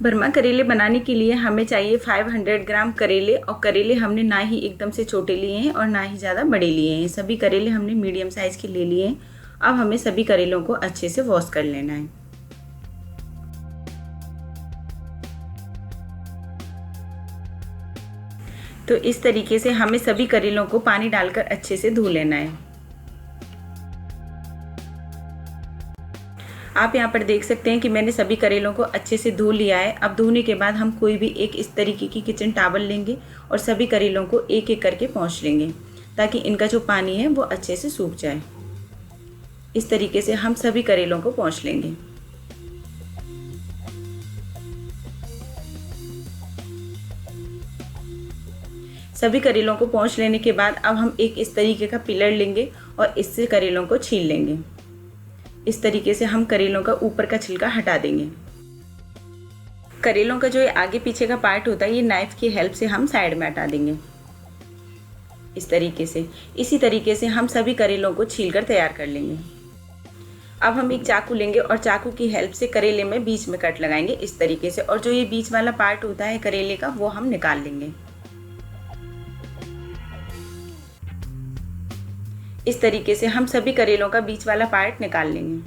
भरमा करेले बनाने के लिए हमें चाहिए 500 ग्राम करेले, और करेले हमने ना ही एकदम से छोटे लिए हैं और ना ही ज़्यादा बड़े लिए हैं। सभी करेले हमने मीडियम साइज़ के ले लिए हैं। अब हमें सभी करेलों को अच्छे से वॉश कर लेना है। तो इस तरीके से हमें सभी करेलों को पानी डालकर अच्छे से धो लेना है। आप यहाँ पर देख सकते हैं कि मैंने सभी करेलों को अच्छे से धो लिया है। अब धोने के बाद हम कोई भी एक इस तरीके की किचन टॉवल लेंगे और सभी करेलों को एक एक करके पोंछ लेंगे, ताकि इनका जो पानी है वो अच्छे से सूख जाए। इस तरीके से हम सभी करेलों को पोंछ लेंगे। सभी करेलों को पोंछ लेने के बाद अब हम एक इस तरीके का पिलर लेंगे और इससे करेलों को छील लेंगे। इस तरीके से हम करेलों का ऊपर का छिलका हटा देंगे। करेलों का जो ये आगे पीछे का पार्ट होता है, ये नाइफ की हेल्प से हम साइड में हटा देंगे इस तरीके से। इसी तरीके से हम सभी करेलों को छीलकर तैयार कर लेंगे। अब हम एक चाकू लेंगे और चाकू की हेल्प से करेले में बीच में कट लगाएंगे इस तरीके से, और जो ये बीच वाला पार्ट होता है करेले का वो हम निकाल लेंगे। इस तरीके से हम सभी करेलों का बीच वाला पार्ट निकाल लेंगे।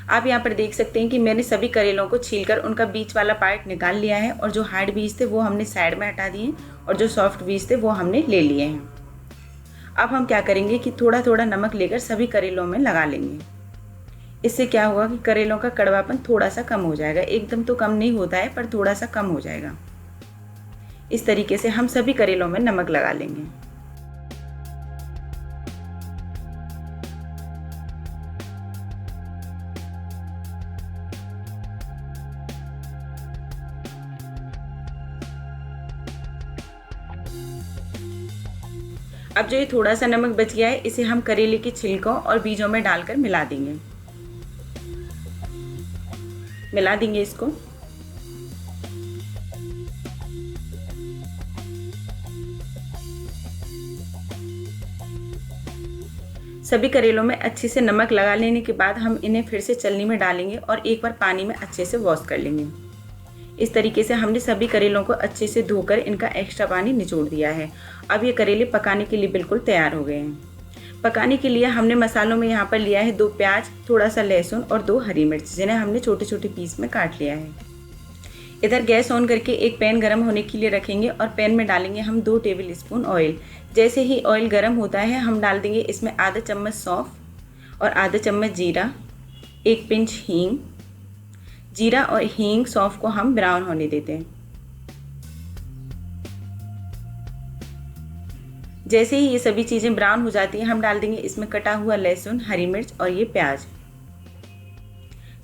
आप यहाँ पर देख सकते हैं कि मैंने सभी करेलों को छीलकर उनका बीच वाला पार्ट निकाल लिया है, और जो हार्ड बीज थे वो हमने साइड में हटा दिए और जो सॉफ्ट बीज थे वो हमने ले लिए हैं। अब हम क्या करेंगे कि थोड़ा थोड़ा नमक लेकर सभी करेलों में लगा लेंगे। इससे क्या होगा कि करेलों का कड़वापन थोड़ा सा कम हो जाएगा। एकदम तो कम नहीं होता है, पर थोड़ा सा कम हो जाएगा। इस तरीके से हम सभी करेलों में नमक लगा लेंगे। अब जो ये थोड़ा सा नमक बच गया है, इसे हम करेले के छिलकों और बीजों में डालकर मिला देंगे। इसको। सभी करेलों में अच्छे से नमक लगा लेने के बाद हम इन्हें फिर से छलनी में डालेंगे और एक बार पानी में अच्छे से वॉश कर लेंगे। इस तरीके से हमने सभी करेलों को अच्छे से धोकर इनका एक्स्ट्रा पानी निचोड़ दिया है। अब ये करेले पकाने के लिए बिल्कुल तैयार हो गए हैं। पकाने के लिए हमने मसालों में यहाँ पर लिया है 2 प्याज, थोड़ा सा लहसुन और 2 हरी मिर्च, जिन्हें हमने छोटे छोटे पीस में काट लिया है। इधर गैस ऑन करके एक पैन गर्म होने के लिए रखेंगे और पैन में डालेंगे हम 2 टेबल स्पून ऑयल। जैसे ही ऑयल गर्म होता है हम डाल देंगे इसमें आधा चम्मच सौंफ और आधा चम्मच जीरा, 1 पिंच हींग। जीरा और हींग सौंफ को हम ब्राउन होने देते हैं। जैसे ही ये सभी चीज़ें ब्राउन हो जाती हैं हम डाल देंगे इसमें कटा हुआ लहसुन, हरी मिर्च और ये प्याज।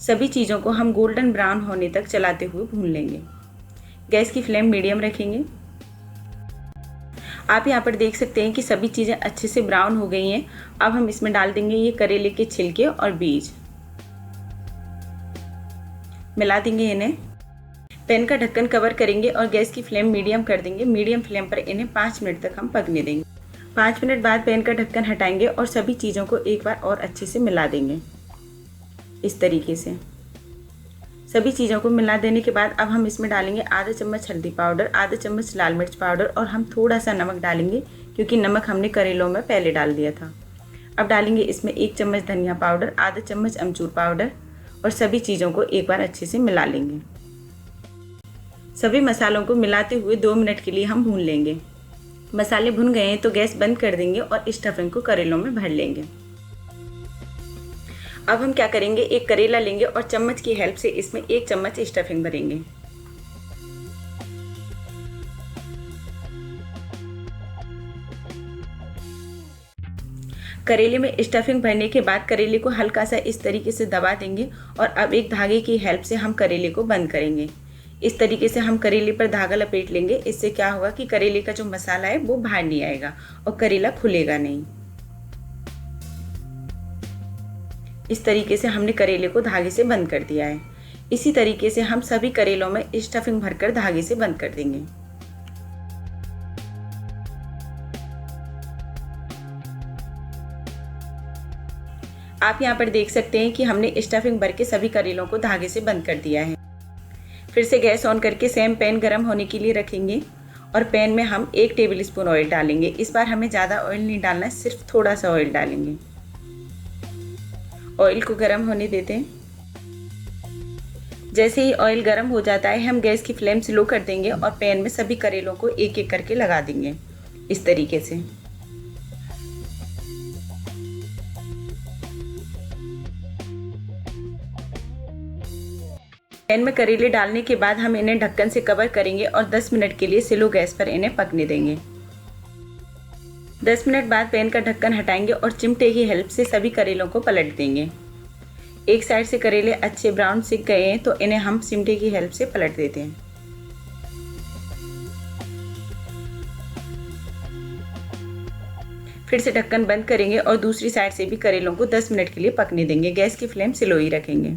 सभी चीज़ों को हम गोल्डन ब्राउन होने तक चलाते हुए भून लेंगे। गैस की फ्लेम मीडियम रखेंगे। आप यहाँ पर देख सकते हैं कि सभी चीज़ें अच्छे से ब्राउन हो गई हैं। अब हम इसमें डाल देंगे ये करेले के छिलके और बीज। मिला देंगे इन्हें। पैन का ढक्कन कवर करेंगे और गैस की फ्लेम मीडियम कर देंगे। मीडियम फ्लेम पर इन्हें 5 मिनट तक हम पकने देंगे। 5 मिनट बाद पैन का ढक्कन हटाएंगे और सभी चीज़ों को एक बार और अच्छे से मिला देंगे इस तरीके से। सभी चीज़ों को मिला देने के बाद अब हम इसमें डालेंगे आधा चम्मच हल्दी पाउडर, आधा चम्मच लाल मिर्च पाउडर और हम थोड़ा सा नमक डालेंगे, क्योंकि नमक हमने करेलों में पहले डाल दिया था। अब डालेंगे इसमें 1 चम्मच धनिया पाउडर, आधा चम्मच अमचूर पाउडर और सभी चीज़ों को एक बार अच्छे से मिला लेंगे। सभी मसालों को मिलाते हुए 2 मिनट के लिए हम भून लेंगे। मसाले भुन गए हैं तो गैस बंद कर देंगे और स्टफिंग को करेलों में भर लेंगे। अब हम क्या करेंगे, एक करेला लेंगे और चम्मच की हेल्प से इसमें 1 चम्मच स्टफिंग भरेंगे। करेले में स्टफिंग भरने के बाद करेले को हल्का सा इस तरीके से दबा देंगे और अब एक धागे की हेल्प से हम करेले को बंद करेंगे। इस तरीके से हम करेले पर धागा लपेट लेंगे। इससे क्या होगा कि करेले का जो मसाला है वो बाहर नहीं आएगा और करेला खुलेगा नहीं। इस तरीके से हमने करेले को धागे से बंद कर दिया है। इसी तरीके से हम सभी करेलों में स्टफिंग भरकर धागे से बंद कर देंगे। आप यहाँ पर देख सकते हैं कि हमने स्टफिंग भर के सभी करेलों को धागे से बंद कर दिया है। फिर से गैस ऑन करके सेम पैन गरम होने के लिए रखेंगे और पैन में हम 1 टेबल स्पून ऑयल डालेंगे। इस बार हमें ज़्यादा ऑयल नहीं डालना है, सिर्फ थोड़ा सा ऑयल डालेंगे। ऑयल को गरम होने देते हैं। जैसे ही ऑयल गरम हो जाता है हम गैस की फ्लेम स्लो कर देंगे और पैन में सभी करेलों को एक एक करके लगा देंगे इस तरीके से। पैन में करेले डालने के बाद हम इन्हें ढक्कन से कवर करेंगे और 10 मिनट के लिए स्लो गैस पर इन्हें पकने देंगे। 10 मिनट बाद पैन का ढक्कन हटाएंगे और चिमटे की हेल्प से सभी करेलों को पलट देंगे। एक साइड से करेले अच्छे ब्राउन सिक गए हैं तो इन्हें हम चिमटे की हेल्प से पलट देते हैं। फिर से ढक्कन बंद करेंगे और दूसरी साइड से भी करेलों को 10 मिनट के लिए पकने देंगे। गैस की फ्लेम स्लो ही रखेंगे।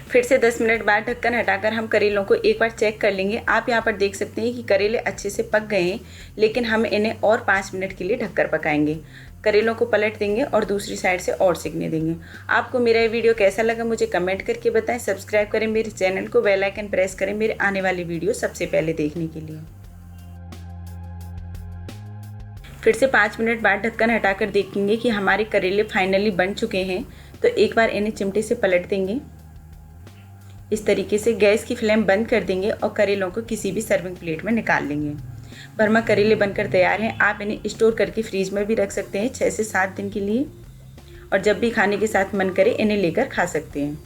फिर से 10 मिनट बाद ढक्कन हटाकर हम करेलों को एक बार चेक कर लेंगे। आप यहाँ पर देख सकते हैं कि करेले अच्छे से पक गए हैं, लेकिन हम इन्हें और 5 मिनट के लिए ढककर पकाएंगे। करेलों को पलट देंगे और दूसरी साइड से और सिकने देंगे। आपको मेरा ये वीडियो कैसा लगा मुझे कमेंट करके बताएं। सब्सक्राइब करें मेरे चैनल को, बेल आइकन प्रेस करें मेरे आने वाली वीडियो सबसे पहले देखने के लिए। फिर से 5 मिनट बाद ढक्कन हटाकर देखेंगे कि हमारे करेले फाइनली बन चुके हैं, तो एक बार इन्हें चिमटे से पलट देंगे। इस तरीके से गैस की फ्लेम बंद कर देंगे और करेलों को किसी भी सर्विंग प्लेट में निकाल लेंगे। भरमा करेले बनकर तैयार हैं। आप इन्हें स्टोर करके फ्रीज में भी रख सकते हैं 6 से 7 दिन के लिए, और जब भी खाने के साथ मन करे इन्हें लेकर खा सकते हैं।